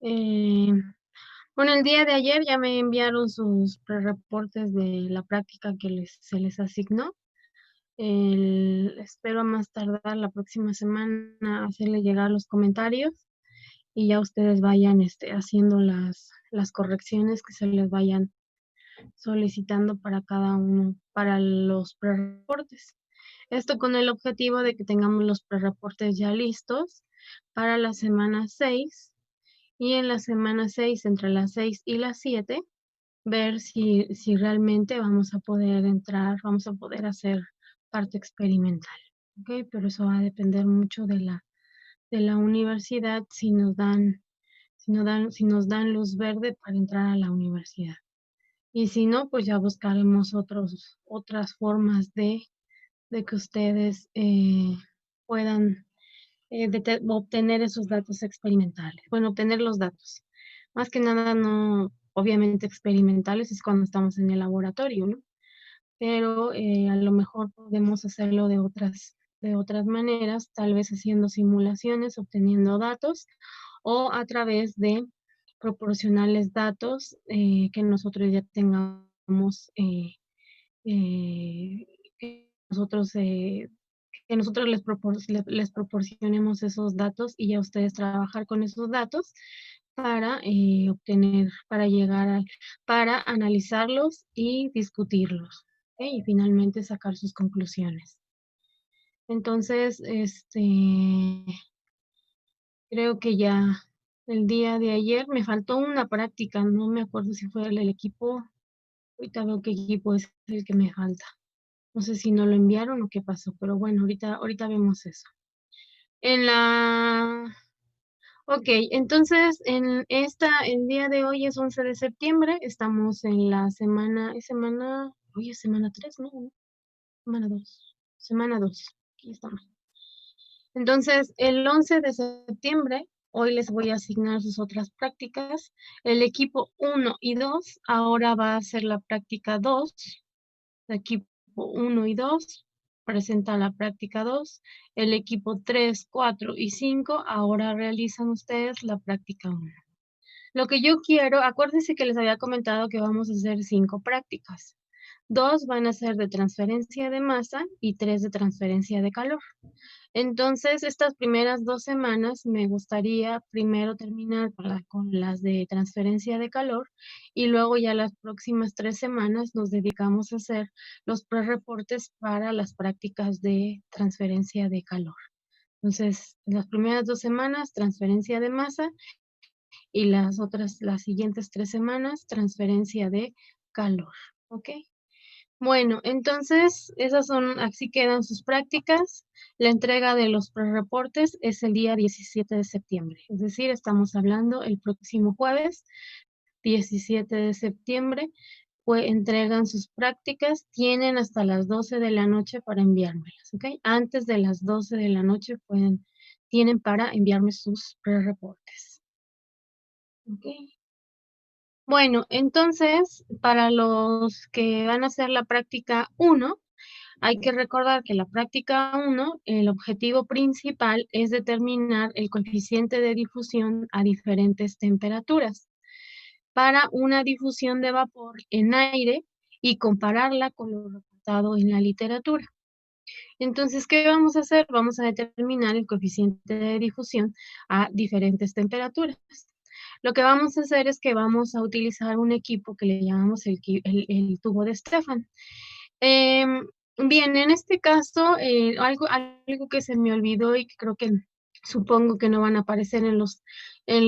Eh, bueno, el día de ayer ya me enviaron sus prereportes de la práctica que se les asignó. Espero a más tardar la próxima semana hacerle llegar los comentarios y ya ustedes vayan haciendo las correcciones que se les vayan solicitando para cada uno, para los prereportes. Esto con el objetivo de que tengamos los prereportes ya listos para la semana 6 y en la semana 6, entre las 6 y las 7, ver si realmente vamos a poder entrar, vamos a poder hacer parte experimental, ¿ok? Pero eso va a depender mucho de la universidad si nos dan luz verde para entrar a la universidad. Y si no, pues ya buscaremos otras formas de que ustedes puedan obtener esos datos experimentales. Bueno, obtener los datos. Más que nada, no, obviamente experimentales es cuando estamos en el laboratorio, ¿no? Pero a lo mejor podemos hacerlo de otras maneras, tal vez haciendo simulaciones, obteniendo datos o a través de proporcionarles datos que nosotros ya tengamos, que nosotros les proporcionemos esos datos y ya ustedes trabajar con esos datos para para analizarlos y discutirlos, ¿ok? Y finalmente sacar sus conclusiones. Entonces, creo que ya el día de ayer me faltó una práctica, no me acuerdo si fue el equipo, ahorita veo qué equipo es el que me falta. No sé si no lo enviaron o qué pasó, pero bueno, ahorita vemos eso. Ok, entonces el día de hoy es 11 de septiembre, estamos en la hoy es semana 3, ¿no? Semana 2, aquí estamos. Entonces, el 11 de septiembre, hoy les voy a asignar sus otras prácticas. El equipo 1 y 2 ahora va a hacer la práctica 2. El equipo 1 y 2 presenta la práctica 2. El equipo 3, 4 y 5 ahora realizan ustedes la práctica 1. Lo que yo quiero, acuérdense que les había comentado que vamos a hacer 5 prácticas. 2 van a ser de transferencia de masa y 3 de transferencia de calor. Entonces, estas primeras 2 semanas me gustaría primero terminar con las de transferencia de calor y luego ya las próximas 3 semanas nos dedicamos a hacer los prereportes para las prácticas de transferencia de calor. Entonces, las primeras 2 semanas, transferencia de masa y las siguientes 3 semanas, transferencia de calor. ¿Ok? Bueno, entonces, así quedan sus prácticas. La entrega de los prereportes es el día 17 de septiembre. Es decir, estamos hablando el próximo jueves, 17 de septiembre, entregan sus prácticas. Tienen hasta las 12 de la noche para enviármelas, ¿ok? Antes de las 12 de la noche tienen para enviarme sus prereportes. ¿Ok? Bueno, entonces, para los que van a hacer la práctica 1, hay que recordar que la práctica 1, el objetivo principal es determinar el coeficiente de difusión a diferentes temperaturas para una difusión de vapor en aire y compararla con lo reportado en la literatura. Entonces, ¿qué vamos a hacer? Vamos a determinar el coeficiente de difusión a diferentes temperaturas. Lo que vamos a hacer es que vamos a utilizar un equipo que le llamamos el tubo de Stefan. Em, Bien, en este caso, algo que se me olvidó y que supongo que no van a aparecer en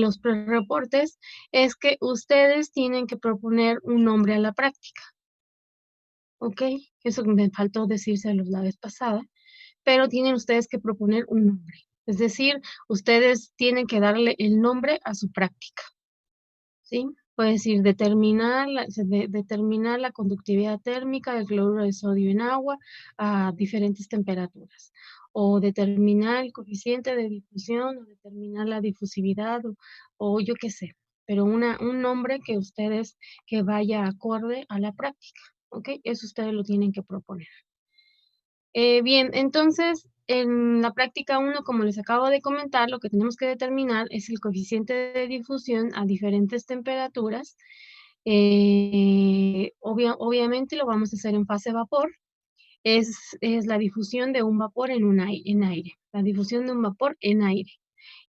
los prereportes, es que ustedes tienen que proponer un nombre a la práctica, ¿ok? Eso me faltó decírselos la vez pasada, pero tienen ustedes que proponer un nombre. Es decir, ustedes tienen que darle el nombre a su práctica, ¿sí? Puede decir determinar la conductividad térmica del cloruro de sodio en agua a diferentes temperaturas, o determinar el coeficiente de difusión, o determinar la difusividad, o yo qué sé, pero un nombre que vaya acorde a la práctica, ¿ok? Eso ustedes lo tienen que proponer. Bien, entonces, En la práctica 1, como les acabo de comentar, lo que tenemos que determinar es el coeficiente de difusión a diferentes temperaturas. Obviamente lo vamos a hacer en fase vapor. Es la difusión de un vapor en aire, la difusión de un vapor en aire.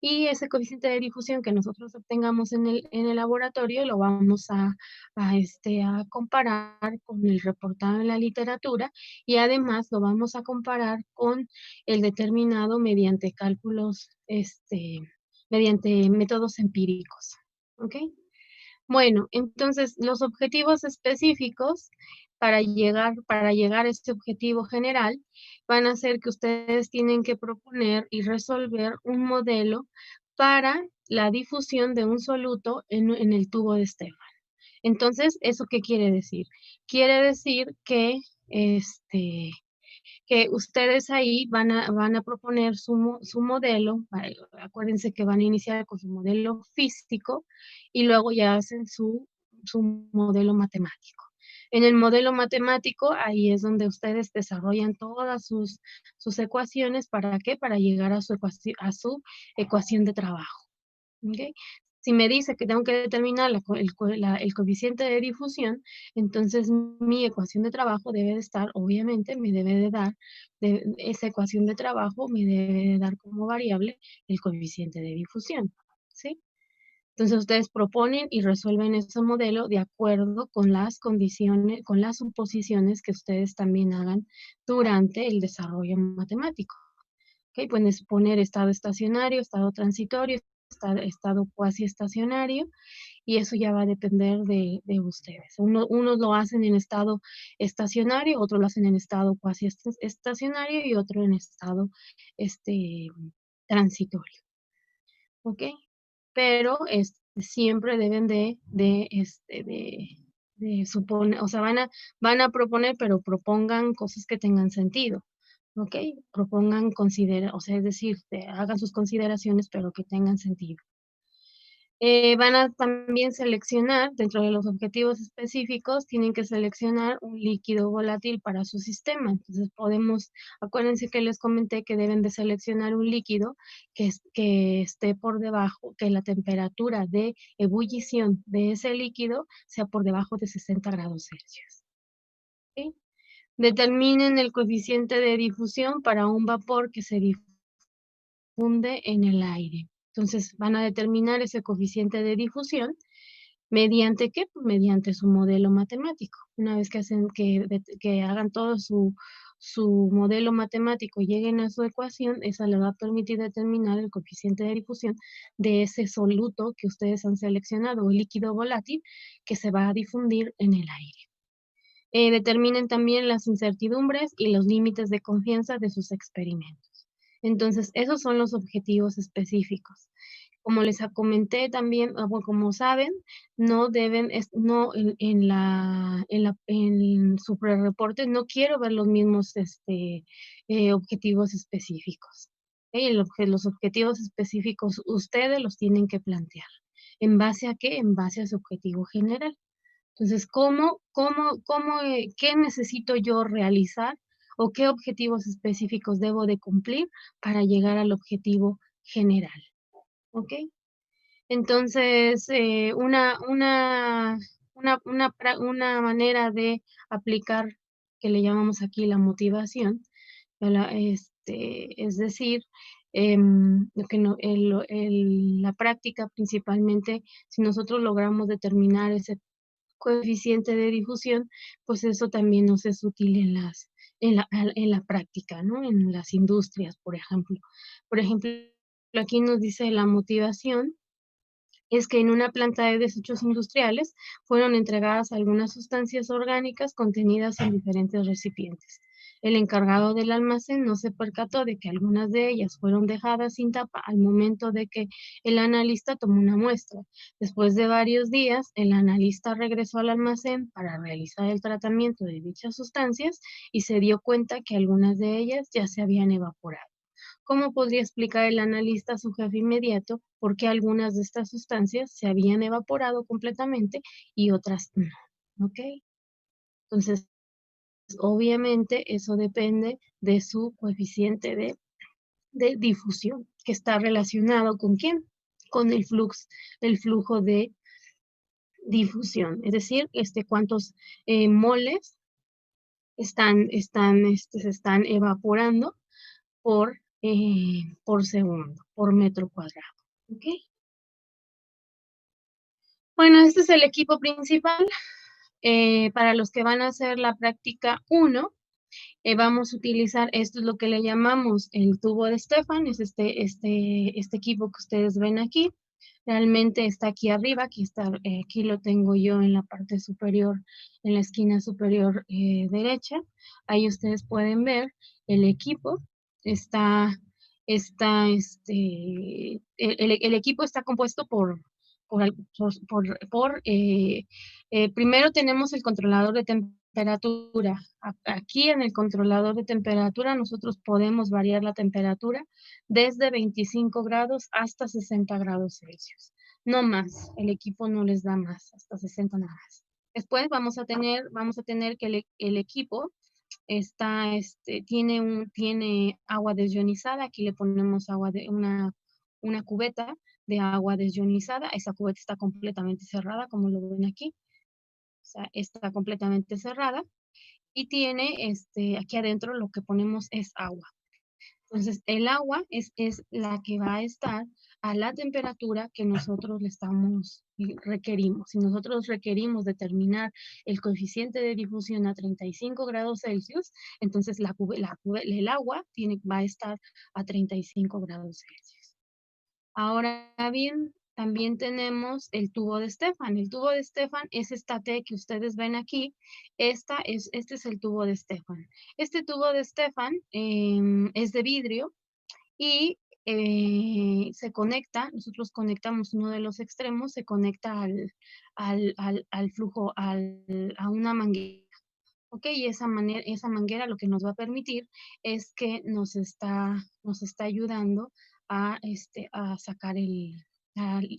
Y ese coeficiente de difusión que nosotros obtengamos en el laboratorio lo vamos a comparar con el reportado en la literatura y además lo vamos a comparar con el determinado mediante cálculos, mediante métodos empíricos. ¿Ok? Bueno, entonces los objetivos específicos para llegar a este objetivo general van a ser que ustedes tienen que proponer y resolver un modelo para la difusión de un soluto en el tubo de Stefan. Entonces, ¿eso qué quiere decir? Quiere decir que ustedes ahí van a proponer su modelo, acuérdense que van a iniciar con su modelo físico y luego ya hacen su modelo matemático. En el modelo matemático, ahí es donde ustedes desarrollan todas sus ecuaciones, ¿para qué? Para llegar a a su ecuación de trabajo. ¿Ok? Si me dice que tengo que determinar el coeficiente de difusión, entonces mi ecuación de trabajo debe de estar, obviamente, me debe de dar, esa ecuación de trabajo me debe de dar como variable el coeficiente de difusión, ¿sí? Entonces ustedes proponen y resuelven ese modelo de acuerdo con las condiciones, con las suposiciones que ustedes también hagan durante el desarrollo matemático. ¿Ok? Pueden poner estado estacionario, estado transitorio, estado cuasi estacionario, y eso ya va a depender de ustedes. Unos lo hacen en estado estacionario, otros lo hacen en estado cuasi estacionario y otro en estado este, transitorio. ¿Ok? Pero siempre deben de suponer, o sea, van a proponer, pero propongan cosas que tengan sentido. ¿Ok? Propongan, o sea, es decir, hagan sus consideraciones, pero que tengan sentido. Van a también seleccionar, dentro de los objetivos específicos, tienen que seleccionar un líquido volátil para su sistema. Entonces acuérdense que les comenté que deben de seleccionar un líquido que esté por debajo, que la temperatura de ebullición de ese líquido sea por debajo de 60 grados Celsius. ¿Sí? Determinen el coeficiente de difusión para un vapor que se difunde en el aire. Entonces van a determinar ese coeficiente de difusión mediante qué? Pues mediante su modelo matemático. Una vez que hagan todo su modelo matemático y lleguen a su ecuación, esa les va a permitir determinar el coeficiente de difusión de ese soluto que ustedes han seleccionado, o líquido volátil, que se va a difundir en el aire. Determinen también las incertidumbres y los límites de confianza de sus experimentos. Entonces, esos son los objetivos específicos. Como les comenté también, como saben, no deben, no en su pre-reporte no quiero ver los mismos objetivos específicos. Los objetivos específicos ustedes los tienen que plantear. ¿En base a qué? En base a su objetivo general. Entonces, qué necesito yo realizar o qué objetivos específicos debo de cumplir para llegar al objetivo general? ¿Ok? Entonces, una manera de aplicar, que le llamamos aquí la motivación, es decir, lo que la práctica principalmente, si nosotros logramos determinar ese coeficiente de difusión, pues eso también nos es útil en la práctica, ¿no? En las industrias, por ejemplo. Por ejemplo, aquí nos dice la motivación es que en una planta de desechos industriales fueron entregadas algunas sustancias orgánicas contenidas en diferentes recipientes. El encargado del almacén no se percató de que algunas de ellas fueron dejadas sin tapa al momento de que el analista tomó una muestra. Después de varios días, el analista regresó al almacén para realizar el tratamiento de dichas sustancias y se dio cuenta que algunas de ellas ya se habían evaporado. ¿Cómo podría explicar el analista a su jefe inmediato por qué algunas de estas sustancias se habían evaporado completamente y otras no? ¿Ok? Entonces, obviamente eso depende de su coeficiente de difusión, que está relacionado ¿con quién? Con el flujo de difusión, es decir, cuántos moles se están evaporando por segundo, por metro cuadrado. ¿Ok? Bueno, este es el equipo principal. Para los que van a hacer la práctica 1, vamos a utilizar, esto es lo que le llamamos el tubo de Stefan, es este equipo que ustedes ven aquí. Realmente está aquí arriba, aquí lo tengo yo en la parte superior, en la esquina superior derecha. Ahí ustedes pueden ver el equipo. Está, el equipo está compuesto primero tenemos el controlador de temperatura. Aquí en el controlador de temperatura nosotros podemos variar la temperatura desde 25 grados hasta 60 grados Celsius. No más, el equipo no les da más, hasta 60 nada más. Después vamos a tener que el equipo tiene agua desionizada. Aquí le ponemos una cubeta de agua desionizada. Esa cubeta está completamente cerrada, como lo ven aquí. O sea, está completamente cerrada. Y tiene, aquí adentro lo que ponemos es agua. Entonces, el agua es la que va a estar a la temperatura que nosotros requerimos. Si nosotros requerimos determinar el coeficiente de difusión a 35 grados Celsius, entonces el agua va a estar a 35 grados Celsius. Ahora bien, también tenemos el tubo de Stefan. El tubo de Stefan es esta T que ustedes ven aquí. Este es el tubo de Stefan. Este tubo de Stefan es de vidrio y se conecta, nosotros conectamos uno de los extremos, se conecta al flujo, a una manguera. ¿Ok? Y esa manguera lo que nos va a permitir es que nos está ayudando a sacar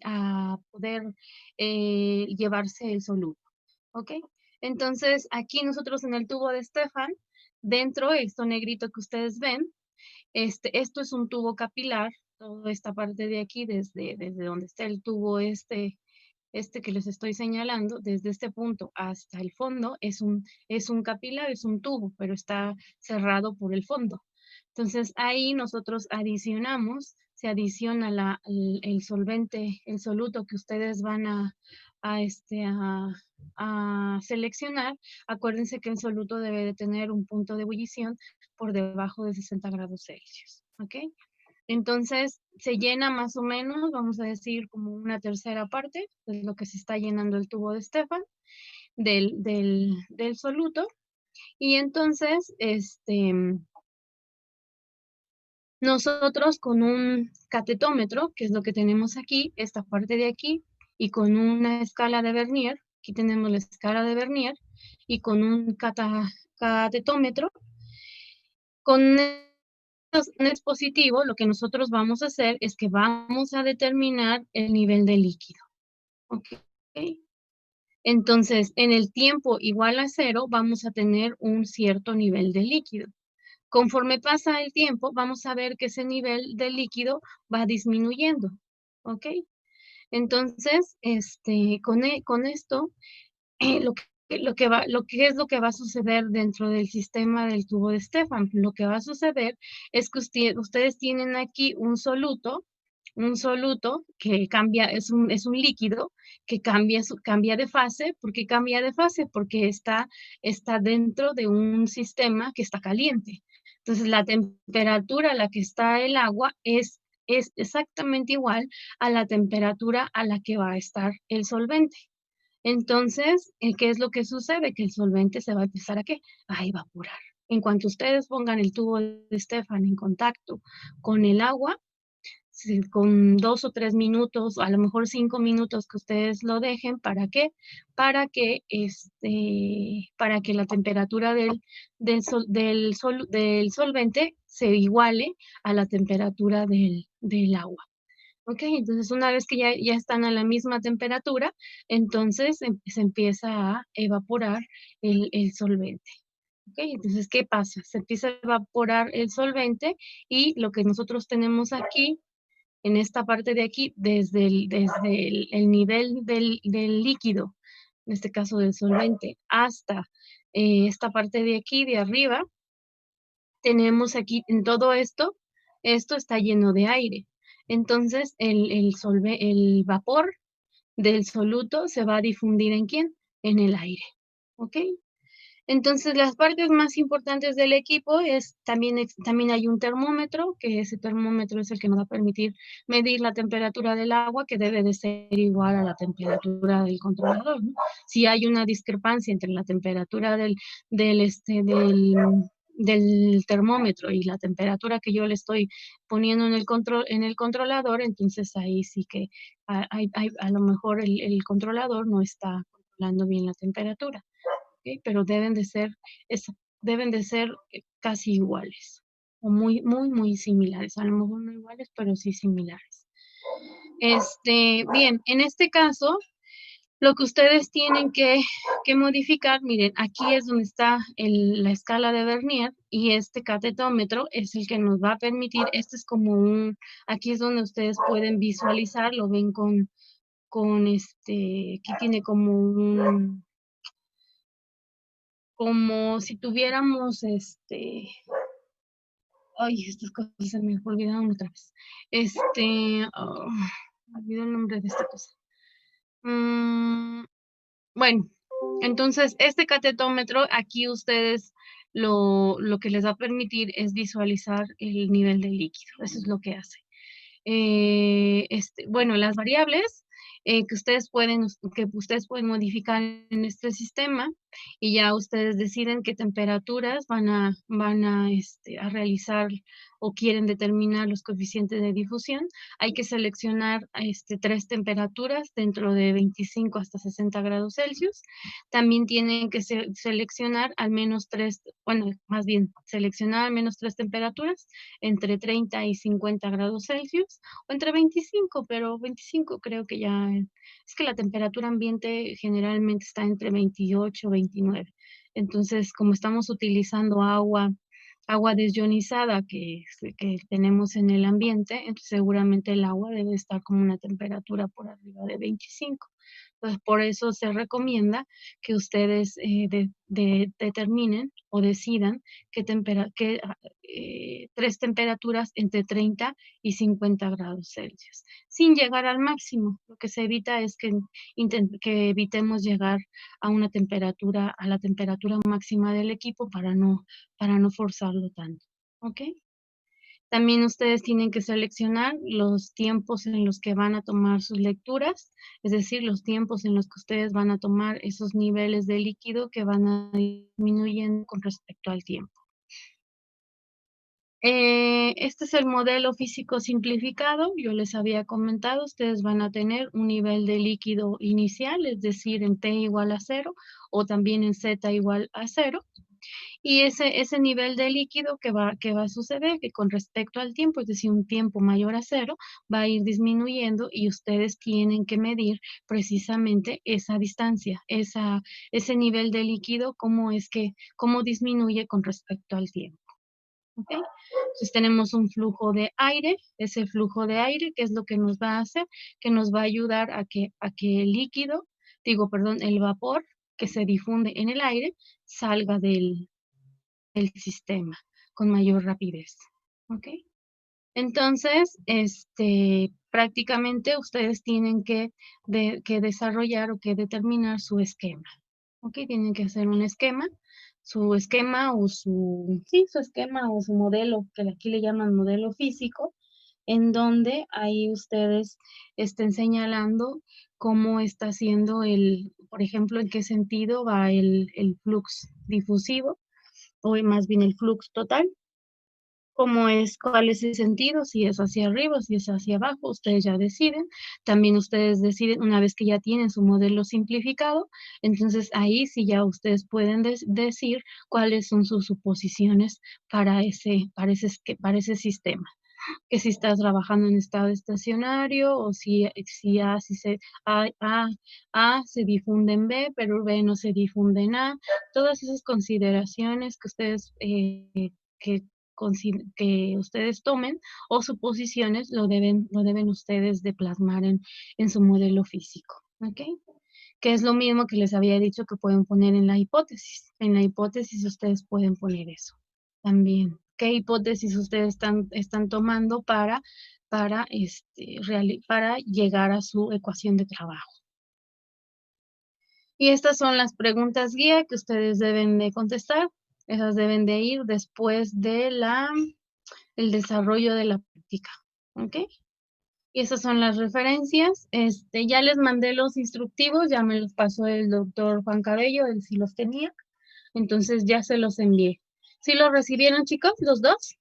a poder llevarse el soluto. ¿Ok? Entonces, aquí nosotros en el tubo de Stefan, dentro, esto negrito que ustedes ven, esto es un tubo capilar, toda esta parte de aquí, desde donde está el tubo que les estoy señalando, desde este punto hasta el fondo, es un capilar, es un tubo, pero está cerrado por el fondo. Entonces, ahí nosotros se adiciona el solvente, el soluto que ustedes van a seleccionar. Acuérdense que el soluto debe de tener un punto de ebullición por debajo de 60 grados Celsius. ¿Ok? Entonces, se llena más o menos, vamos a decir, como una tercera parte de lo que se está llenando el tubo de Stefan del soluto. Y entonces, nosotros con un catetómetro, que es lo que tenemos aquí, esta parte de aquí, y con una escala de Vernier, aquí tenemos la escala de Vernier, y con un catetómetro, con un expositivo, lo que nosotros vamos a hacer es que vamos a determinar el nivel de líquido. ¿Ok? Entonces, en el tiempo igual a 0, vamos a tener un cierto nivel de líquido. Conforme pasa el tiempo, vamos a ver que ese nivel de líquido va disminuyendo. ¿Ok? Entonces, con esto, ¿qué es lo que va a suceder dentro del sistema del tubo de Stefan? Lo que va a suceder es que ustedes tienen aquí un soluto que cambia, es un líquido que cambia de fase. ¿Por qué cambia de fase? Porque está dentro de un sistema que está caliente. Entonces, la temperatura a la que está el agua es exactamente igual a la temperatura a la que va a estar el solvente. Entonces, ¿qué es lo que sucede? Que el solvente se va a empezar ¿a qué? A evaporar. En cuanto ustedes pongan el tubo de Stefan en contacto con el agua, con 2 o 3 minutos, o a lo mejor 5 minutos que ustedes lo dejen, ¿para qué? Para que la temperatura del solvente se iguale a la temperatura del agua. ¿Ok? Entonces, una vez que ya están a la misma temperatura, entonces se empieza a evaporar el solvente. ¿Ok? Entonces, ¿qué pasa? Se empieza a evaporar el solvente y lo que nosotros tenemos aquí, en esta parte de aquí, desde el nivel del líquido, en este caso del solvente, hasta esta parte de aquí, de arriba, tenemos aquí en todo esto, esto está lleno de aire. Entonces, el vapor del soluto se va a difundir ¿en quién? En el aire. ¿Ok? Entonces, las partes más importantes del equipo es también hay un termómetro, que ese termómetro es el que nos va a permitir medir la temperatura del agua, que debe de ser igual a la temperatura del controlador, ¿no? Si hay una discrepancia entre la temperatura del termómetro y la temperatura que yo le estoy poniendo en el controlador, entonces ahí sí que a lo mejor el controlador no está controlando bien la temperatura. ¿Ok? Pero deben de ser casi iguales o muy, muy, muy similares. A lo mejor no iguales, pero sí similares. Bien, en este caso, lo que ustedes tienen que modificar, miren, aquí es donde está la escala de Vernier y este catetómetro es el que nos va a permitir, este es como aquí es donde ustedes pueden visualizar, lo ven aquí tiene como si tuviéramos, ay, estas cosas se me olvidaron otra vez. Me olvidó el nombre de esta cosa. Bueno, entonces este catetómetro, aquí ustedes lo que les va a permitir es visualizar el nivel de líquido. Eso es lo que hace. Bueno, las variables que ustedes pueden modificar en este sistema y ya ustedes deciden qué temperaturas van a realizar o quieren determinar los coeficientes de difusión. Hay que seleccionar 3 temperaturas dentro de 25 hasta 60 grados Celsius. También tienen que seleccionar al menos 3, bueno, más bien seleccionar al menos 3 temperaturas entre 30 y 50 grados Celsius o entre 25, pero 25 creo que ya es que la temperatura ambiente generalmente está entre 28 y 29. Entonces, como estamos utilizando agua desionizada que tenemos en el ambiente, entonces seguramente el agua debe estar como una temperatura por arriba de 25. Entonces, por eso se recomienda que ustedes determinen o decidan qué 3 temperaturas entre 30 y 50 grados Celsius, sin llegar al máximo. Lo que se evita es que evitemos llegar a la temperatura máxima del equipo para no forzarlo tanto. ¿Ok? También ustedes tienen que seleccionar los tiempos en los que van a tomar sus lecturas, es decir, los tiempos en los que ustedes van a tomar esos niveles de líquido que van a ir disminuyendo con respecto al tiempo. Este es el modelo físico simplificado. Yo les había comentado, ustedes van a tener un nivel de líquido inicial, es decir, en T igual a 0 o también en Z igual a 0. Y ese nivel de líquido que va a suceder, que con respecto al tiempo, es decir, un tiempo mayor a 0, va a ir disminuyendo y ustedes tienen que medir precisamente esa distancia, ese nivel de líquido, cómo disminuye con respecto al tiempo. ¿Ok? Entonces tenemos un flujo de aire, ese flujo de aire, ¿qué es lo que nos va a hacer? Que nos va a ayudar a que el líquido, el vapor que se difunde en el aire salga del sistema con mayor rapidez. ¿Ok? Entonces, prácticamente ustedes tienen que desarrollar o que determinar su esquema. ¿Ok? Tienen que hacer un esquema, su esquema o su esquema o su modelo, que aquí le llaman modelo físico, en donde ahí ustedes estén señalando cómo está haciendo por ejemplo, en qué sentido va el flux difusivo, o más bien el flux total, cuál es el sentido, si es hacia arriba, si es hacia abajo, ustedes ya deciden. También ustedes deciden, una vez que ya tienen su modelo simplificado, entonces ahí sí ya ustedes pueden decir cuáles son sus suposiciones para ese sistema. que si estás trabajando en estado estacionario o A se difunde en B, pero B no se difunde en A. Todas esas consideraciones que ustedes que, que ustedes tomen o suposiciones lo deben ustedes de plasmar en su modelo físico, ¿ok? Que es lo mismo que les había dicho que pueden poner en la hipótesis. En la hipótesis ustedes pueden poner eso también. ¿Qué hipótesis ustedes están tomando para llegar a su ecuación de trabajo? Y estas son las preguntas guía que ustedes deben de contestar. Esas deben de ir después de el desarrollo de la práctica. ¿Ok? Y esas son las referencias. Ya les mandé los instructivos, ya me los pasó el doctor Juan Cabello, él sí los tenía. Entonces ya se los envié. ¿Sí los recibieron, chicos, los dos?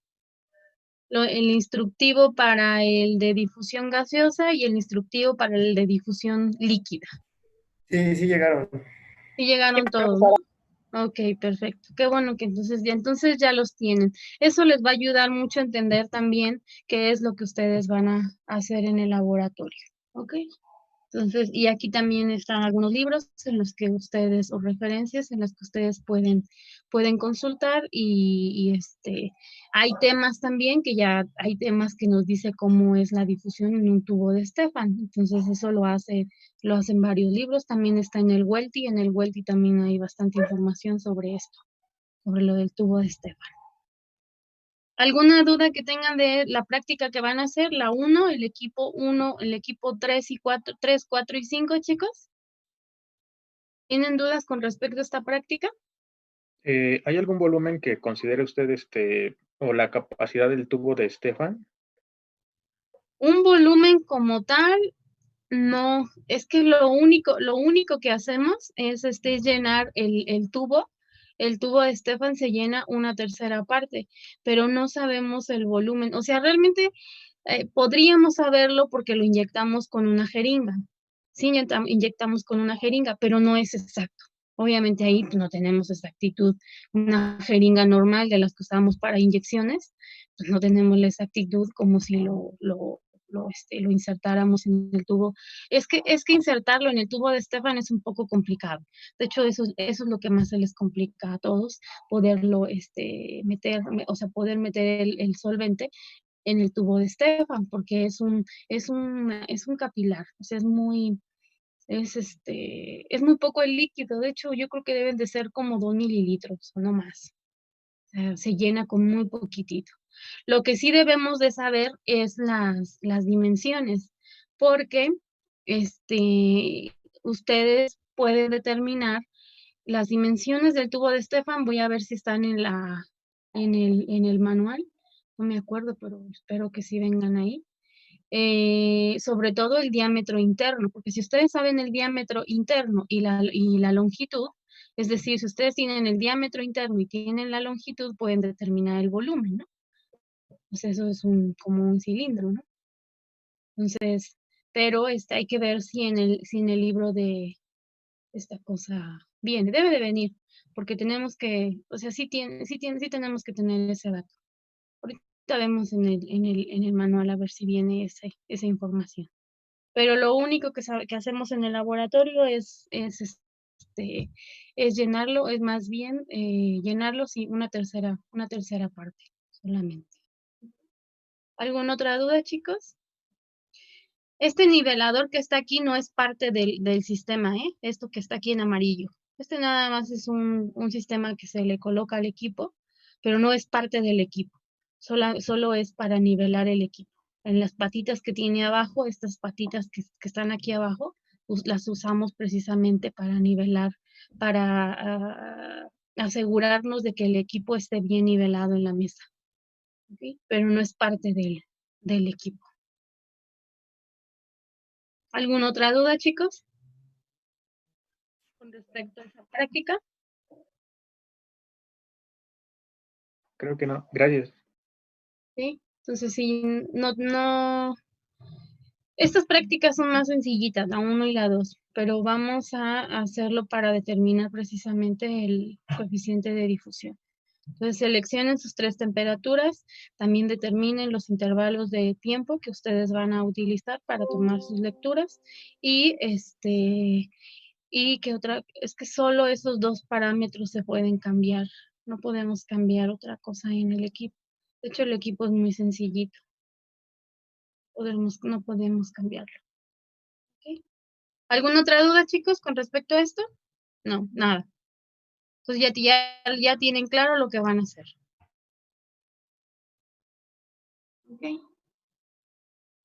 El instructivo para el de difusión gaseosa y el instructivo para el de difusión líquida. Sí, sí llegaron. Y llegaron todos, ¿no? Ok, perfecto. Qué bueno que entonces ya los tienen. Eso les va a ayudar mucho a entender también qué es lo que ustedes van a hacer en el laboratorio. ¿Ok? Entonces, y aquí también están algunos libros en los que ustedes, o referencias en las que ustedes pueden consultar hay temas también que ya, hay temas que nos dice cómo es la difusión en un tubo de Stefan. Entonces, eso lo hacen varios libros. También está en el Welty también hay bastante información sobre esto, sobre lo del tubo de Stefan. ¿Alguna duda que tengan de la práctica que van a hacer? La 1, el equipo 1, el equipo 3 y 4, 3, 4 y 5, chicos. ¿Tienen dudas con respecto a esta práctica? ¿Hay algún volumen que considere usted o la capacidad del tubo de Stefan? Un volumen como tal, no. Es que lo único que hacemos es llenar el tubo. El tubo de Stefan se llena una tercera parte, pero no sabemos el volumen. O sea, realmente podríamos saberlo porque lo inyectamos con una jeringa. Sí, inyectamos con una jeringa, pero no es exacto. Obviamente ahí no tenemos exactitud. Una jeringa normal de las que usamos para inyecciones, pues no tenemos la exactitud como si lo insertáramos en el tubo. Es que insertarlo en el tubo de Stefan es un poco complicado. De hecho, eso es lo que más se les complica a todos, poderlo meter, o sea, poder meter el solvente en el tubo de Stefan, porque es un capilar, o sea, es muy poco el líquido. De hecho, yo creo que deben de ser como 2 mililitros o no más. O sea, se llena con muy poquitito. Lo que sí debemos de saber es las dimensiones, porque ustedes pueden determinar las dimensiones del tubo de Stefan. Voy a ver si están en el manual. No me acuerdo, pero espero que sí vengan ahí. Sobre todo el diámetro interno, porque si ustedes saben el diámetro interno y la longitud, es decir, si ustedes tienen el diámetro interno y tienen la longitud, pueden determinar el volumen, ¿no? Pues eso es como un cilindro, ¿no? Entonces, pero hay que ver si en el libro de esta cosa viene, debe de venir, porque tenemos que, o sea, sí tenemos que tener ese dato. Ahorita vemos en el manual a ver si viene esa información. Pero lo único que hacemos en el laboratorio es llenarlo, es más bien llenarlo, sí, una tercera parte solamente. ¿Alguna otra duda, chicos? Este nivelador que está aquí no es parte del sistema, ¿eh? Esto que está aquí en amarillo. Este nada más es un sistema que se le coloca al equipo, pero no es parte del equipo. Solo es para nivelar el equipo. En las patitas que tiene abajo, estas patitas que están aquí abajo, las usamos precisamente para nivelar, para asegurarnos de que el equipo esté bien nivelado en la mesa. ¿Ok? Pero no es parte del equipo. ¿Alguna otra duda, chicos? Con respecto a esa práctica. Creo que no. Gracias. ¿Sí? Entonces, sí, estas prácticas son más sencillitas, la 1 y la 2, pero vamos a hacerlo para determinar precisamente el coeficiente de difusión. Entonces seleccionen sus 3 temperaturas, también determinen los intervalos de tiempo que ustedes van a utilizar para tomar sus lecturas y qué otra, es que solo esos 2 parámetros se pueden cambiar, no podemos cambiar otra cosa en el equipo. De hecho, el equipo es muy sencillito, no podemos cambiarlo. ¿Ok? ¿Alguna otra duda, chicos, con respecto a esto? No, nada. Entonces ya tienen claro lo que van a hacer. ¿Ok?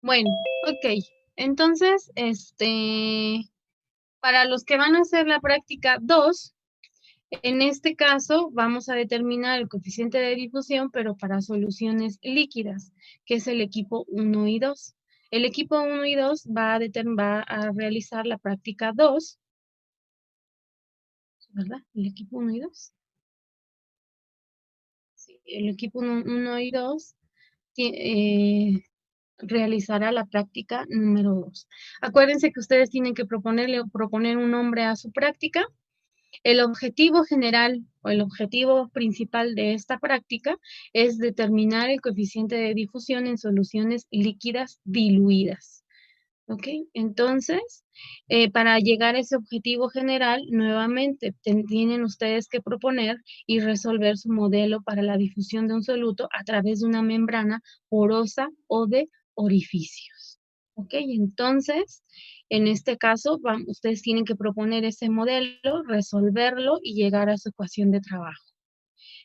Bueno, ok. Entonces, para los que van a hacer la práctica 2, en este caso vamos a determinar el coeficiente de difusión, pero para soluciones líquidas, que es el equipo 1 y 2. El equipo 1 y 2 va a realizar la práctica 2, ¿verdad? El equipo 1 y 2. Sí, el equipo 1 y 2 realizará la práctica número 2. Acuérdense que ustedes tienen que proponer un nombre a su práctica. El objetivo general o el objetivo principal de esta práctica es determinar el coeficiente de difusión en soluciones líquidas diluidas. ¿Ok? Entonces, para llegar a ese objetivo general, nuevamente tienen ustedes que proponer y resolver su modelo para la difusión de un soluto a través de una membrana porosa o de orificios. ¿Ok? Entonces, en este caso, ustedes tienen que proponer ese modelo, resolverlo y llegar a su ecuación de trabajo.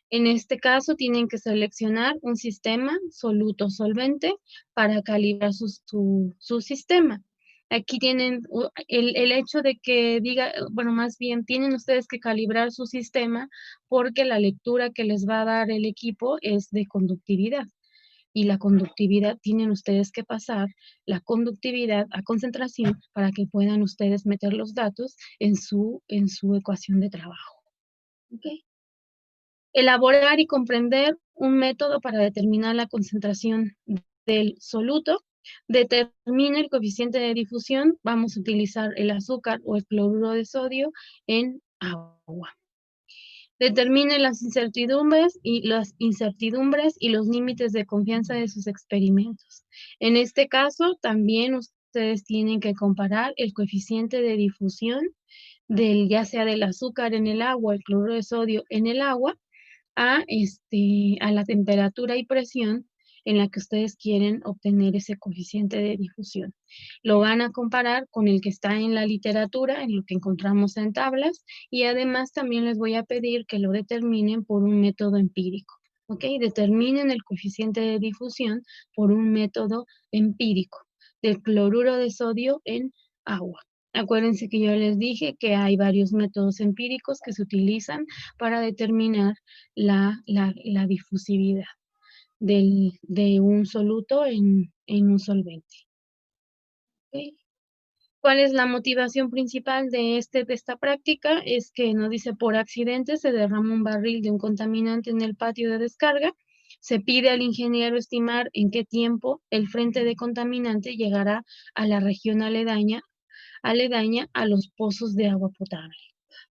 En este caso, tienen que seleccionar un sistema soluto-solvente para calibrar su sistema. Aquí tienen el hecho de que diga, bueno, más bien tienen ustedes que calibrar su sistema porque la lectura que les va a dar el equipo es de conductividad. Y la conductividad, tienen ustedes que pasar la conductividad a concentración para que puedan ustedes meter los datos en su ecuación de trabajo. ¿Ok? Elaborar y comprender un método para determinar la concentración del soluto. Determina el coeficiente de difusión. Vamos a utilizar el azúcar o el cloruro de sodio en agua. Determine las incertidumbres y los límites de confianza de sus experimentos. En este caso, también ustedes tienen que comparar el coeficiente de difusión ya sea del azúcar en el agua, el cloruro de sodio en el agua, a la temperatura y presión en la que ustedes quieren obtener ese coeficiente de difusión. Lo van a comparar con el que está en la literatura, en lo que encontramos en tablas, y además también les voy a pedir que lo determinen por un método empírico. ¿Ok? Determinen el coeficiente de difusión por un método empírico del cloruro de sodio en agua. Acuérdense que yo les dije que hay varios métodos empíricos que se utilizan para determinar la difusividad de un soluto en un solvente. ¿Okay? ¿Cuál es la motivación principal de esta práctica? Es que nos dice, por accidente se derrama un barril de un contaminante en el patio de descarga. Se pide al ingeniero estimar en qué tiempo el frente de contaminante llegará a la región aledaña a los pozos de agua potable,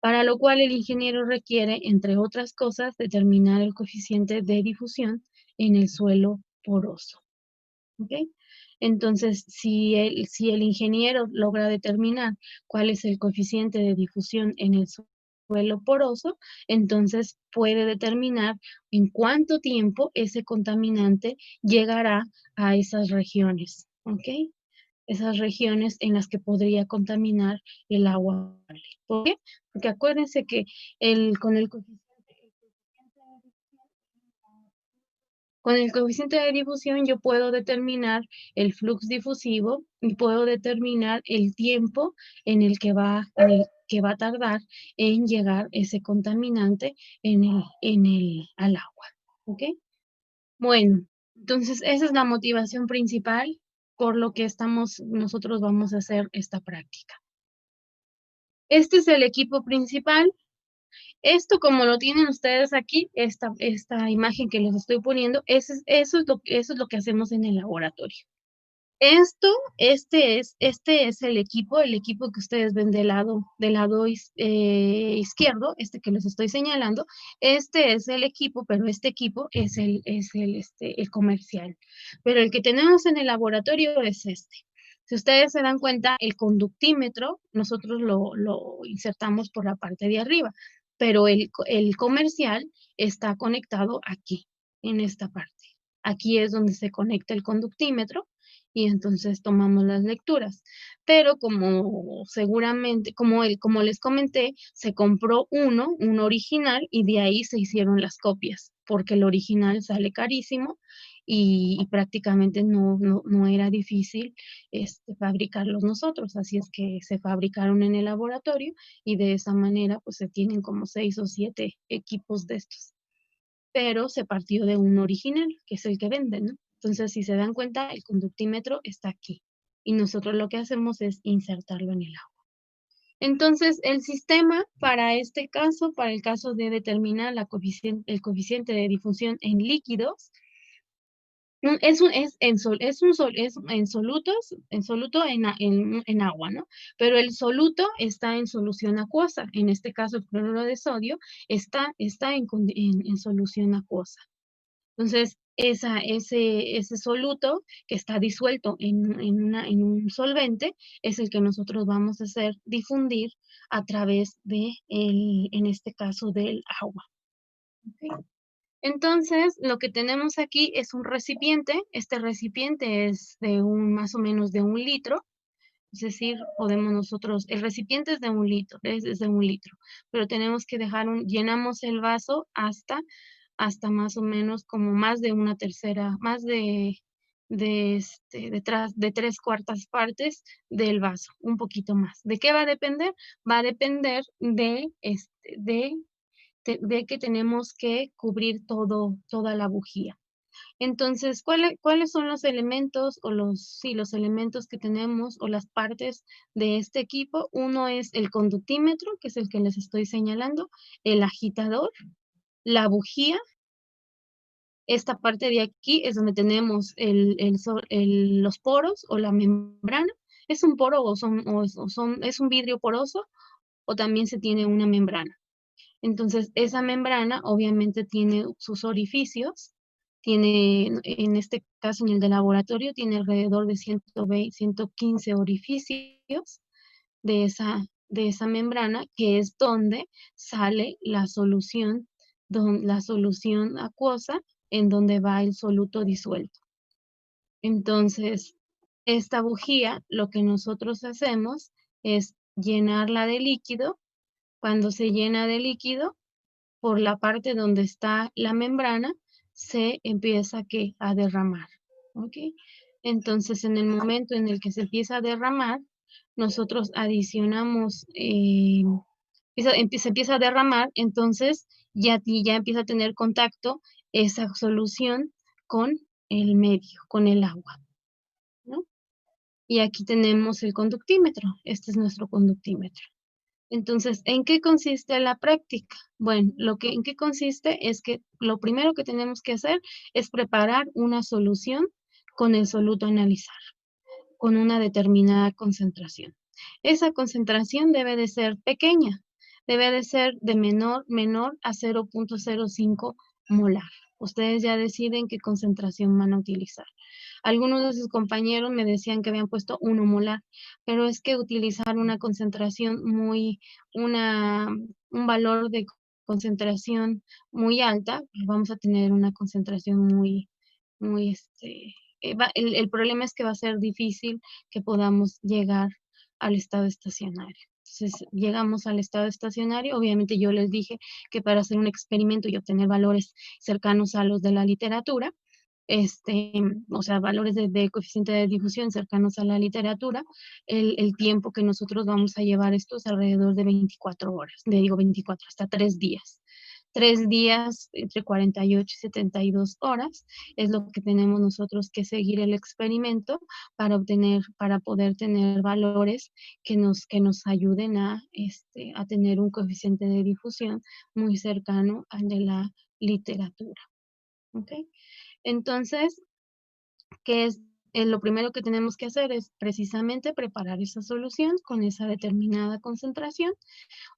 para lo cual el ingeniero requiere, entre otras cosas, determinar el coeficiente de difusión en el suelo poroso. ¿Ok? Entonces, si el ingeniero logra determinar cuál es el coeficiente de difusión en el suelo poroso, entonces puede determinar en cuánto tiempo ese contaminante llegará a esas regiones. ¿Ok? Esas regiones en las que podría contaminar el agua. ¿Por qué? Porque acuérdense que con el coeficiente de difusión yo puedo determinar el flux difusivo y puedo determinar el tiempo en el que va a tardar en llegar ese contaminante al agua. ¿Ok? Bueno, entonces esa es la motivación principal por lo que nosotros vamos a hacer esta práctica. Este es el equipo principal. Esto, como lo tienen ustedes aquí, esta imagen que les estoy poniendo, eso es lo que hacemos en el laboratorio. Este es el equipo que ustedes ven del lado izquierdo, este que les estoy señalando. Este es el equipo, pero este equipo es el comercial. Pero el que tenemos en el laboratorio es este. Si ustedes se dan cuenta, el conductímetro, nosotros lo insertamos por la parte de arriba, pero el comercial está conectado aquí, en esta parte. Aquí es donde se conecta el conductímetro y entonces tomamos las lecturas. Pero como seguramente, como les comenté, se compró un original, y de ahí se hicieron las copias, porque el original sale carísimo y prácticamente no era difícil fabricarlos nosotros, así es que se fabricaron en el laboratorio y de esa manera pues se tienen como 6 o 7 equipos de estos, pero se partió de un original, que es el que venden, ¿no? Entonces, si se dan cuenta, el conductímetro está aquí y nosotros lo que hacemos es insertarlo en el agua. Entonces, el sistema para este caso, para el caso de determinar el coeficiente de difusión en líquidos, es en solutos, en agua, ¿no? Pero el soluto está en solución acuosa. En este caso, el cloruro de sodio está en solución acuosa. Entonces, ese soluto que está disuelto en un solvente es el que nosotros vamos a hacer difundir a través en este caso, del agua. ¿Ok? Entonces, lo que tenemos aquí es un recipiente. Este recipiente es más o menos de 1 litro. Es decir, el recipiente es de 1 litro, es de 1 litro, pero tenemos que llenamos el vaso hasta más o menos como más de una tercera, más de 3/4 partes del vaso, un poquito más. ¿De qué va a depender? Va a depender de que tenemos que cubrir toda la bujía. Entonces, ¿cuáles son los elementos los elementos que tenemos o las partes de este equipo? Uno es el conductímetro, que es el que les estoy señalando, el agitador, la bujía. Esta parte de aquí es donde tenemos los poros o la membrana. ¿Es un poro es un vidrio poroso o también se tiene una membrana? Entonces, esa membrana obviamente tiene sus orificios, en este caso en el de laboratorio, tiene alrededor de 120, 115 orificios de esa membrana, que es donde sale la solución acuosa, en donde va el soluto disuelto. Entonces, esta bujía, lo que nosotros hacemos es llenarla de líquido. Cuando se llena de líquido, por la parte donde está la membrana, se empieza a derramar. ¿Ok? Entonces, en el momento en el que se empieza a derramar, nosotros adicionamos, se empieza a derramar, entonces ya empieza a tener contacto esa solución con el medio, con el agua, ¿no? Y aquí tenemos el conductímetro. Este es nuestro conductímetro. Entonces, ¿en qué consiste la práctica? Bueno, ¿en qué consiste? Es que lo primero que tenemos que hacer es preparar una solución con el soluto a analizar, con una determinada concentración. Esa concentración debe de ser pequeña, debe de ser de menor a 0.05 molar. Ustedes ya deciden qué concentración van a utilizar. Algunos de sus compañeros me decían que habían puesto 1 molar, pero es que utilizar una concentración un valor de concentración muy alta, pues vamos a tener una concentración muy, el problema es que va a ser difícil que podamos llegar al estado estacionario. Entonces, llegamos al estado estacionario. Obviamente yo les dije que para hacer un experimento y obtener valores cercanos a los de la literatura, o sea, valores de coeficiente de difusión cercanos a la literatura, el tiempo que nosotros vamos a llevar esto es alrededor de 24 horas, digo 24, hasta 3 días. 3 días, entre 48 y 72 horas, es lo que tenemos nosotros que seguir el experimento para poder tener valores que nos ayuden a tener un coeficiente de difusión muy cercano al de la literatura. ¿Ok? Entonces, ¿qué es lo primero que tenemos que hacer es precisamente preparar esa solución con esa determinada concentración.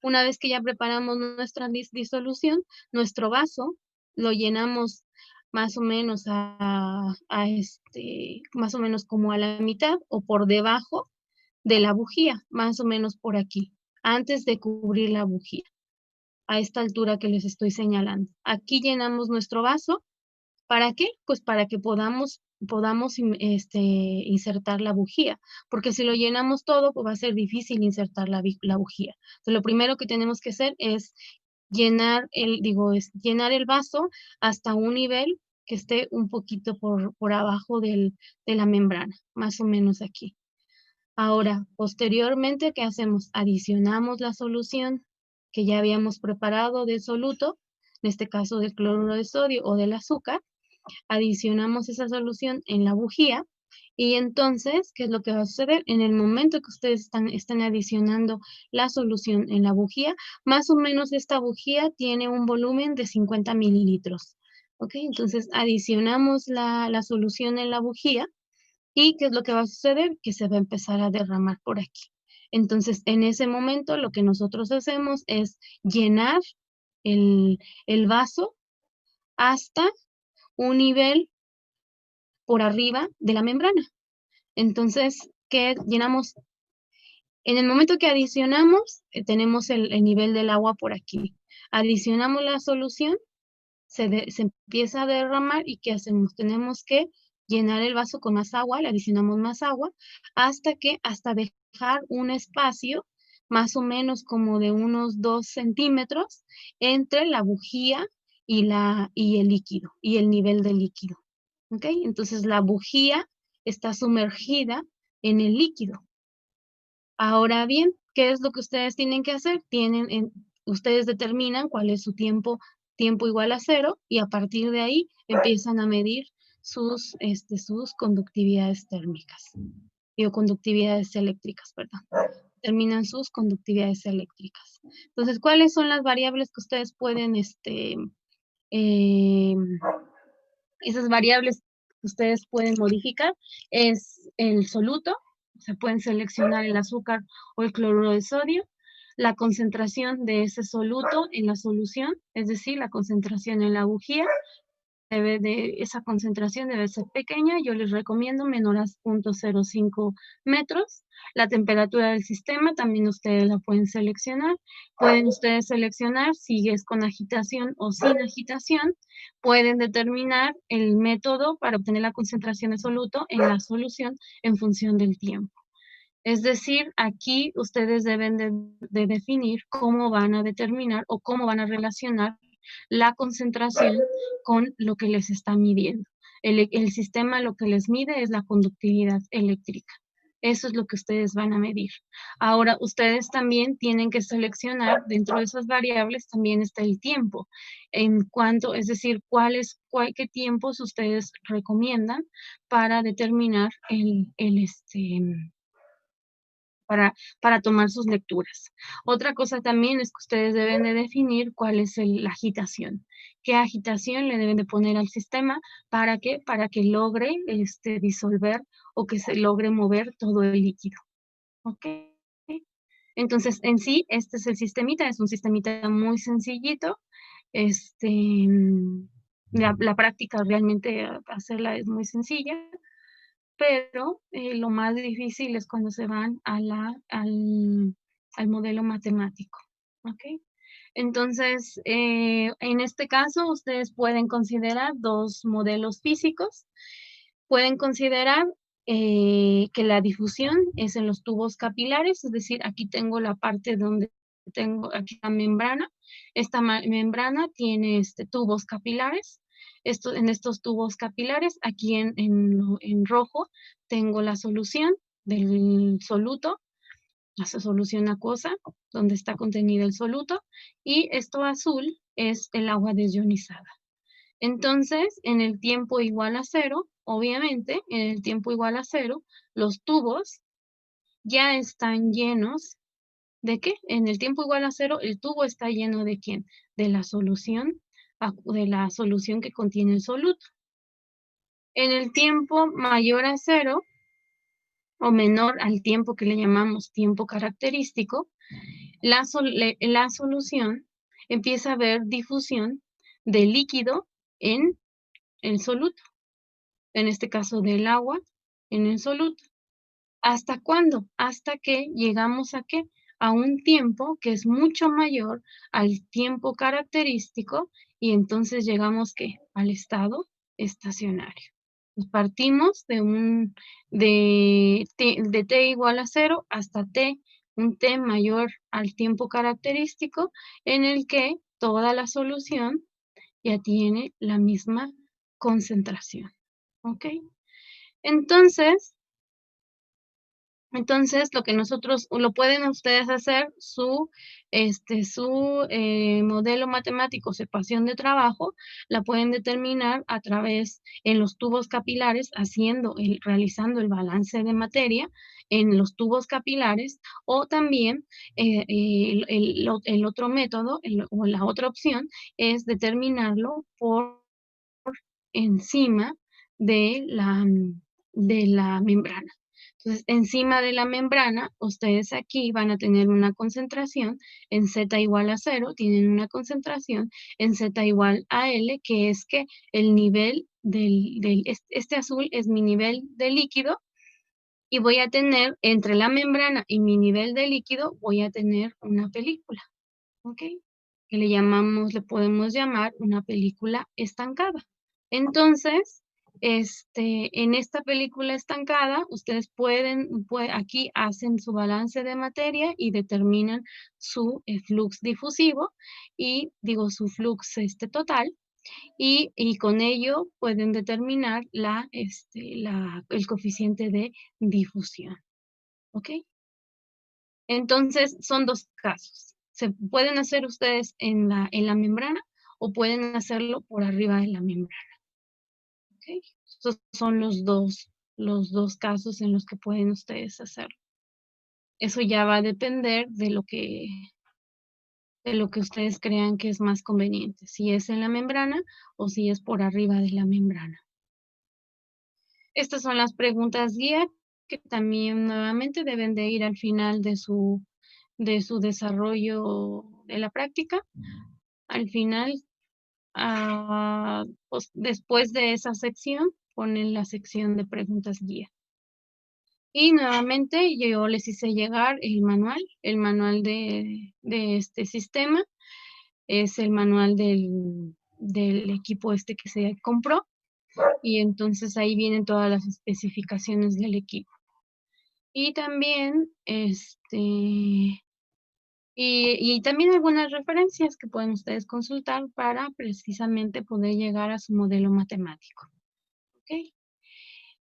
Una vez que ya preparamos nuestra disolución, nuestro vaso lo llenamos más o menos más o menos como a la mitad o por debajo de la bujía, más o menos por aquí, antes de cubrir la bujía, a esta altura que les estoy señalando. Aquí llenamos nuestro vaso. ¿Para qué? Pues para que podamos insertar la bujía, porque si lo llenamos todo, pues va a ser difícil insertar la bujía. Entonces, lo primero que tenemos que hacer es llenar llenar el vaso hasta un nivel que esté un poquito por abajo de la membrana, más o menos aquí. Ahora, posteriormente, ¿qué hacemos? Adicionamos la solución que ya habíamos preparado de soluto, en este caso del cloruro de sodio o del azúcar. Adicionamos esa solución en la bujía y entonces, ¿qué es lo que va a suceder? En el momento que ustedes están adicionando la solución en la bujía, más o menos esta bujía tiene un volumen de 50 mililitros. ¿Ok? Entonces, adicionamos la solución en la bujía y ¿qué es lo que va a suceder? Que se va a empezar a derramar por aquí. Entonces, en ese momento, lo que nosotros hacemos es llenar el vaso hasta un nivel por arriba de la membrana. Entonces, ¿qué llenamos? En el momento que adicionamos, tenemos el nivel del agua por aquí. Adicionamos la solución, se empieza a derramar y ¿qué hacemos? Tenemos que llenar el vaso con más agua, le adicionamos más agua, hasta dejar un espacio más o menos como de unos 2 centímetros entre la bujía y el líquido, y el nivel del líquido. ¿Ok? Entonces la bujía está sumergida en el líquido. Ahora bien, ¿qué es lo que ustedes tienen que hacer? Ustedes determinan cuál es su tiempo igual a 0 y a partir de ahí empiezan a medir sus conductividades térmicas o conductividades eléctricas, perdón. Determinan sus conductividades eléctricas. Entonces, ¿cuáles son las variables que ustedes pueden, esas variables que ustedes pueden modificar? Es el soluto, se pueden seleccionar el azúcar o el cloruro de sodio, la concentración de ese soluto en la solución, es decir, la concentración en la bujía, esa concentración debe ser pequeña, yo les recomiendo menor a 0.05 metros. La temperatura del sistema también ustedes la pueden seleccionar. Pueden ustedes seleccionar si es con agitación o sin agitación. Pueden determinar el método para obtener la concentración de soluto en la solución en función del tiempo. Es decir, aquí ustedes deben de definir cómo van a determinar o cómo van a relacionar la concentración con lo que les está midiendo. El sistema lo que les mide es la conductividad eléctrica. Eso es lo que ustedes van a medir. Ahora, ustedes también tienen que seleccionar, dentro de esas variables también está el tiempo. Es decir, qué tiempos ustedes recomiendan para determinar para tomar sus lecturas. Otra cosa también es que ustedes deben de definir cuál es la agitación. ¿Qué agitación le deben de poner al sistema? ¿Para qué? Para que logre disolver o que se logre mover todo el líquido. ¿Ok? Entonces, en sí, este es el sistemita, es un sistemita muy sencillito. La práctica realmente hacerla es muy sencilla, pero lo más difícil es cuando se van al modelo matemático, ¿ok? Entonces, en este caso, ustedes pueden considerar dos modelos físicos. Pueden considerar que la difusión es en los tubos capilares, es decir, aquí tengo la parte donde tengo aquí la membrana. Esta membrana tiene tubos capilares. En estos tubos capilares, aquí en rojo, tengo la solución del soluto, la solución acuosa, donde está contenido el soluto, y esto azul es el agua desionizada. Entonces, en el tiempo igual a 0, obviamente, en el tiempo igual a 0, los tubos ya están llenos. ¿De qué? En el tiempo igual a 0, el tubo está lleno ¿de quién? De la solución que contiene el soluto. En el tiempo mayor a 0 o menor al tiempo que le llamamos tiempo característico, la solución empieza a haber difusión de líquido en el soluto, en este caso del agua en el soluto. ¿Hasta cuándo? Hasta que llegamos a ¿qué? A un tiempo que es mucho mayor al tiempo característico y entonces llegamos ¿qué? Al estado estacionario. Pues partimos de t igual a 0 hasta un t mayor al tiempo característico en el que toda la solución ya tiene la misma concentración. ¿Ok? Entonces, lo que lo pueden ustedes hacer, su modelo matemático, su ecuación de trabajo, la pueden determinar a través, en los tubos capilares, realizando el balance de materia en los tubos capilares, o también el otro método, o la otra opción, es determinarlo por encima de la membrana. Entonces, encima de la membrana, ustedes aquí van a tener una concentración en Z igual a 0, tienen una concentración en Z igual a L, que es que el nivel este azul es mi nivel de líquido, y voy a tener, entre la membrana y mi nivel de líquido, voy a tener una película, ¿ok? Que le podemos llamar una película estancada. Entonces, en esta película estancada, ustedes aquí hacen su balance de materia y determinan su flux difusivo y digo su flux total, y con ello pueden determinar el coeficiente de difusión. ¿Ok? Entonces, son dos casos. Se pueden hacer ustedes en la membrana o pueden hacerlo por arriba de la membrana. ¿Ok? Estos son los dos casos en los que pueden ustedes hacerlo. Eso ya va a depender de lo que ustedes crean que es más conveniente, si es en la membrana o si es por arriba de la membrana. Estas son las preguntas guía que también nuevamente deben de ir al final de su desarrollo de la práctica. Al final, pues, después de esa sección, ponen la sección de preguntas guía. Y nuevamente yo les hice llegar el manual de este sistema. Es el manual del equipo que se compró. Y entonces ahí vienen todas las especificaciones del equipo. Y también, y también algunas referencias que pueden ustedes consultar para precisamente poder llegar a su modelo matemático. ¿Ok?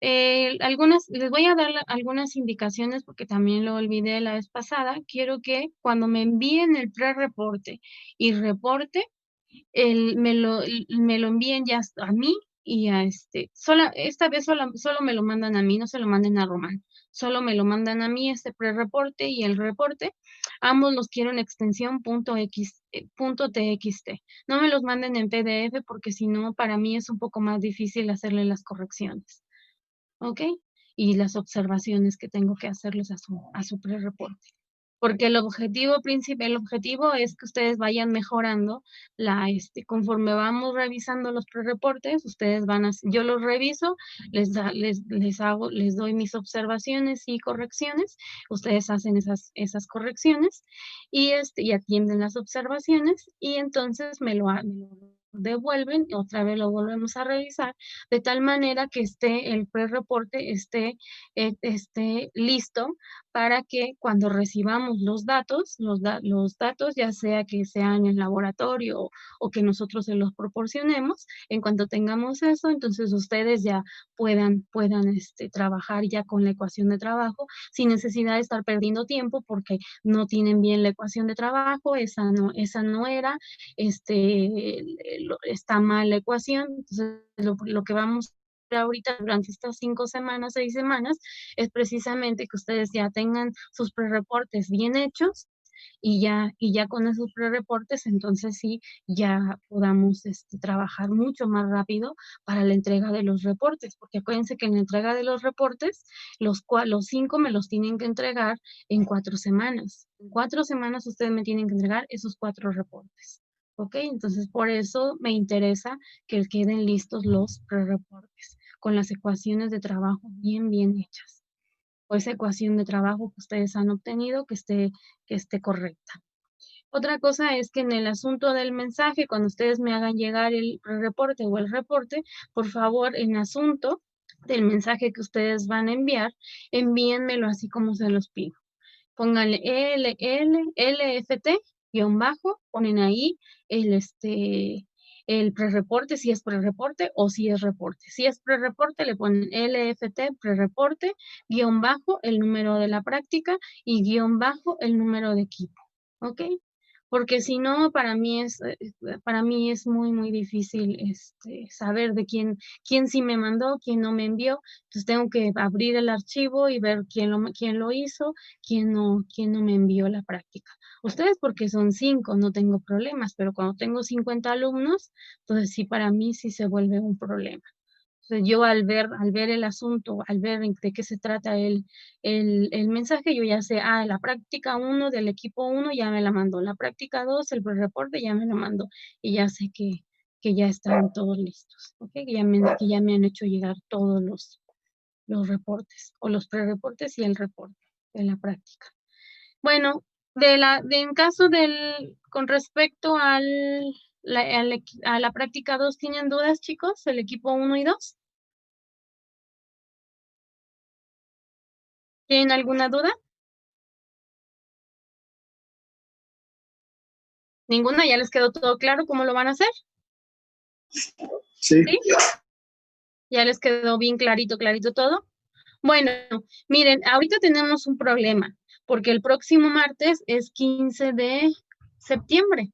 Les voy a dar algunas indicaciones porque también lo olvidé la vez pasada. Quiero que cuando me envíen el pre-reporte y reporte, me lo envíen ya a mí y a esta vez solo me lo mandan a mí, no se lo manden a Román. Solo me lo mandan a mí este pre-reporte y el reporte. Ambos los quiero en extensión .txt. No me los manden en PDF porque si no, para mí es un poco más difícil hacerle las correcciones. ¿Ok? Y las observaciones que tengo que hacerles a su pre-reporte. Porque el objetivo es que ustedes vayan mejorando conforme vamos revisando los pre-reportes, yo los reviso, les doy mis observaciones y correcciones, ustedes hacen esas correcciones y atienden las observaciones y entonces me lo devuelven y otra vez lo volvemos a revisar de tal manera que el pre-reporte esté listo para que cuando recibamos los datos ya sea que sean en laboratorio o que nosotros se los proporcionemos, en cuanto tengamos eso, entonces ustedes ya puedan trabajar ya con la ecuación de trabajo sin necesidad de estar perdiendo tiempo porque no tienen bien la ecuación de trabajo, esa no era, está mal la ecuación, entonces lo que vamos ahorita durante estas 5 semanas, 6 semanas, es precisamente que ustedes ya tengan sus pre-reportes bien hechos y ya con esos prereportes, entonces sí, ya podamos trabajar mucho más rápido para la entrega de los reportes, porque acuérdense que en la entrega de los reportes, los 5 me los tienen que entregar en 4 semanas. En 4 semanas ustedes me tienen que entregar esos 4 reportes. ¿Ok? Entonces, por eso me interesa que queden listos los prereportes con las ecuaciones de trabajo bien hechas. O esa ecuación de trabajo que ustedes han obtenido que esté correcta. Otra cosa es que en el asunto del mensaje, cuando ustedes me hagan llegar el reporte o el reporte, por favor, en asunto del mensaje que ustedes van a enviar, envíenmelo así como se los pido. Pónganle LFT, guión bajo, ponen ahí el prereporte, si es prereporte o si es reporte. Si es prereporte, le ponen LFT, prereporte, guión bajo, el número de la práctica y guión bajo, el número de equipo. ¿Ok? Porque si no, para mí es muy difícil saber de quién sí me mandó, quién no me envió. Entonces tengo que abrir el archivo y ver quién lo hizo, quién no me envió la práctica. Ustedes porque son 5, no tengo problemas, pero cuando tengo 50 alumnos, entonces sí, para mí sí se vuelve un problema. Entonces yo al ver el asunto, al ver de qué se trata el mensaje, yo ya sé, la práctica 1 del equipo 1 ya me la mandó, la práctica 2, el reporte ya me lo mandó, y ya sé que ya están todos listos, ¿ok? Que ya me han hecho llegar todos los reportes, o los prereportes y el reporte de la práctica. Bueno, en caso con respecto a la práctica 2, ¿tienen dudas, chicos? El equipo 1 y 2. ¿Tienen alguna duda? ¿Ninguna? ¿Ya les quedó todo claro cómo lo van a hacer? Sí. ¿Sí? ¿Ya les quedó bien clarito todo? Bueno, miren, ahorita tenemos un problema, porque el próximo martes es 15 de septiembre.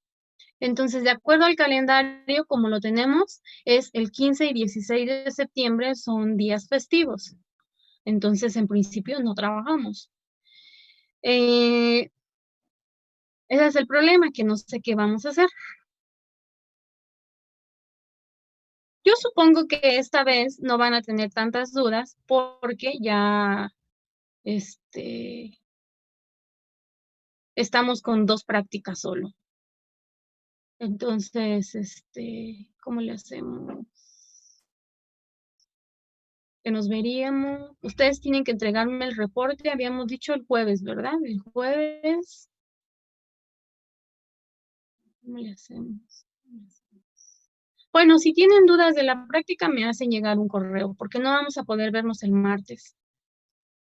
Entonces, de acuerdo al calendario, como lo tenemos, es el 15 y 16 de septiembre son días festivos. Entonces, en principio, no trabajamos. Ese es el problema, que no sé qué vamos a hacer. Yo supongo que esta vez no van a tener tantas dudas porque ya estamos con 2 prácticas solo. Entonces, ¿cómo le hacemos? Que nos veríamos. Ustedes tienen que entregarme el reporte, habíamos dicho el jueves, ¿verdad? El jueves. ¿Cómo le hacemos? Bueno, si tienen dudas de la práctica, me hacen llegar un correo, porque no vamos a poder vernos el martes.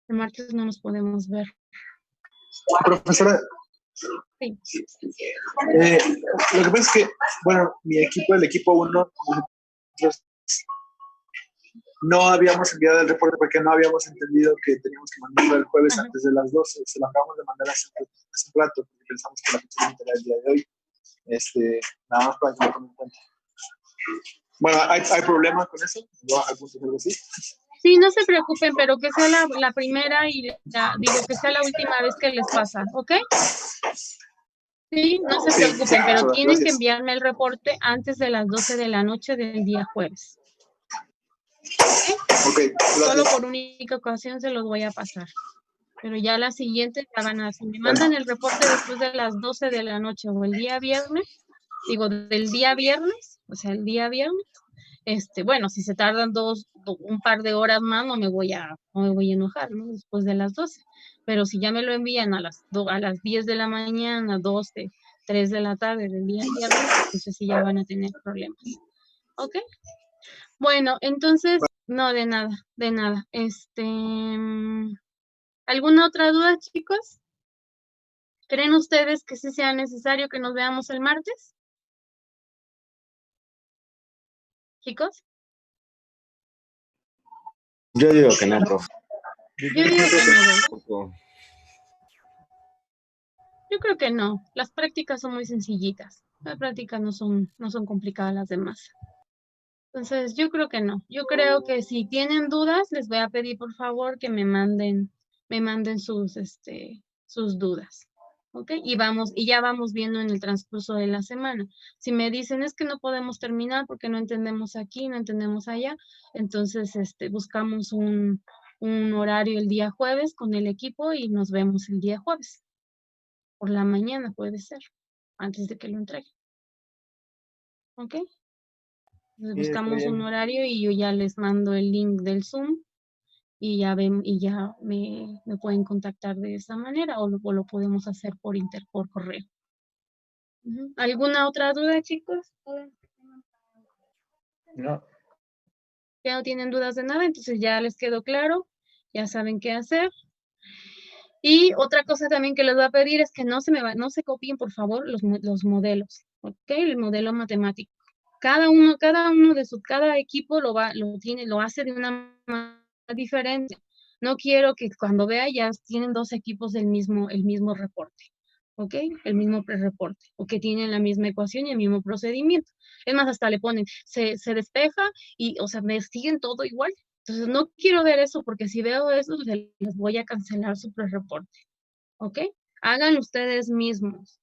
El martes no nos podemos ver. Profesora, Sí. lo que pasa es que, bueno, el equipo 1, nosotros no habíamos enviado el reporte porque no habíamos entendido que teníamos que mandarlo el jueves antes de las 12. Se lo acabamos de mandar hace un rato porque pensamos que la fecha límite era el día de hoy. Nada más para que lo tomen en cuenta. Bueno, ¿hay problema con eso? ¿No? ¿Algo así? Sí, no se preocupen, pero que sea la primera y que sea la última vez que les pasa, ¿ok? Sí, no se preocupen, pero tienen que enviarme el reporte antes de las 12 de la noche del día jueves. ¿Ok? Solo por única ocasión se los voy a pasar. Pero ya la siguiente ya van a, si me mandan el reporte después de las 12 de la noche o el día viernes, del día viernes, o sea, el día viernes, bueno, si se tardan un par de horas más, no me voy a enojar, ¿no? Después de las 12. Pero si ya me lo envían a las 10 de la mañana, 12, 3 de la tarde del día viernes, entonces sí ya van a tener problemas. ¿Ok? Bueno, entonces, no, de nada. ¿Alguna otra duda, chicos? ¿Creen ustedes que sí sea necesario que nos veamos el martes? ¿Chicos? Yo digo que no, profe. Yo digo que no, ¿verdad? Yo creo que no. Las prácticas son muy sencillitas. Las prácticas no son complicadas las demás. Entonces, yo creo que no. Yo creo que si tienen dudas, les voy a pedir por favor que me manden sus dudas. ¿ok? Y ya vamos viendo en el transcurso de la semana. Si me dicen es que no podemos terminar porque no entendemos aquí, no entendemos allá, entonces buscamos un horario el día jueves con el equipo y nos vemos el día jueves. Por la mañana puede ser, antes de que lo entregue. ¿Ok? Entonces Sí, está buscamos un bien. horario y yo ya les mando el link del Zoom y ya ven, y ya me pueden contactar de esa manera o lo podemos hacer por correo. Ujú. ¿Alguna otra duda, chicos? No, Ya no tienen dudas de nada, entonces ya les quedó claro, ya saben qué hacer. Y otra cosa también que les voy a pedir es que no se copien, por favor, los modelos, ¿ok? El modelo matemático. Cada equipo lo hace de una manera diferente. No quiero que cuando vea ya tienen dos equipos el mismo reporte, ¿ok? El mismo reporte, o que tienen la misma ecuación y el mismo procedimiento. Es más, hasta le ponen, se despeja y, o sea, me siguen todo igual. Entonces, no quiero ver eso porque si veo eso, les voy a cancelar su reporte, ¿ok? Hagan ustedes mismos.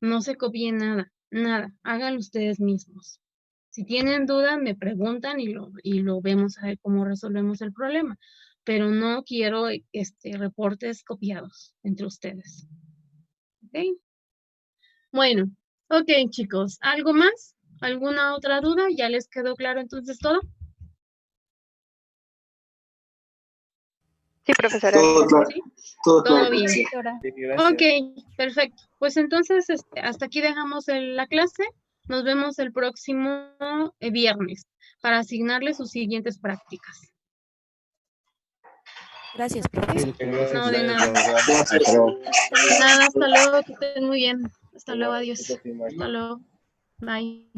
No se copien nada, nada. Háganlo ustedes mismos. Si tienen dudas, me preguntan y lo vemos a ver cómo resolvemos el problema. Pero no quiero reportes copiados entre ustedes. ¿Ok? Bueno, ok, chicos. ¿Algo más? ¿Alguna otra duda? ¿Ya les quedó claro entonces todo? Sí, profesora. Todo claro. ¿Sí? Todo Todo claro. bien. Sí. sí, gracias. Ok, perfecto. Pues entonces hasta aquí dejamos la clase. Nos vemos el próximo viernes para asignarle sus siguientes prácticas. Gracias, profesor. No, de nada. Gracias. Hasta luego. De nada, hasta luego, que estén muy bien. Hasta luego, adiós. Hasta luego. Hasta luego. Bye.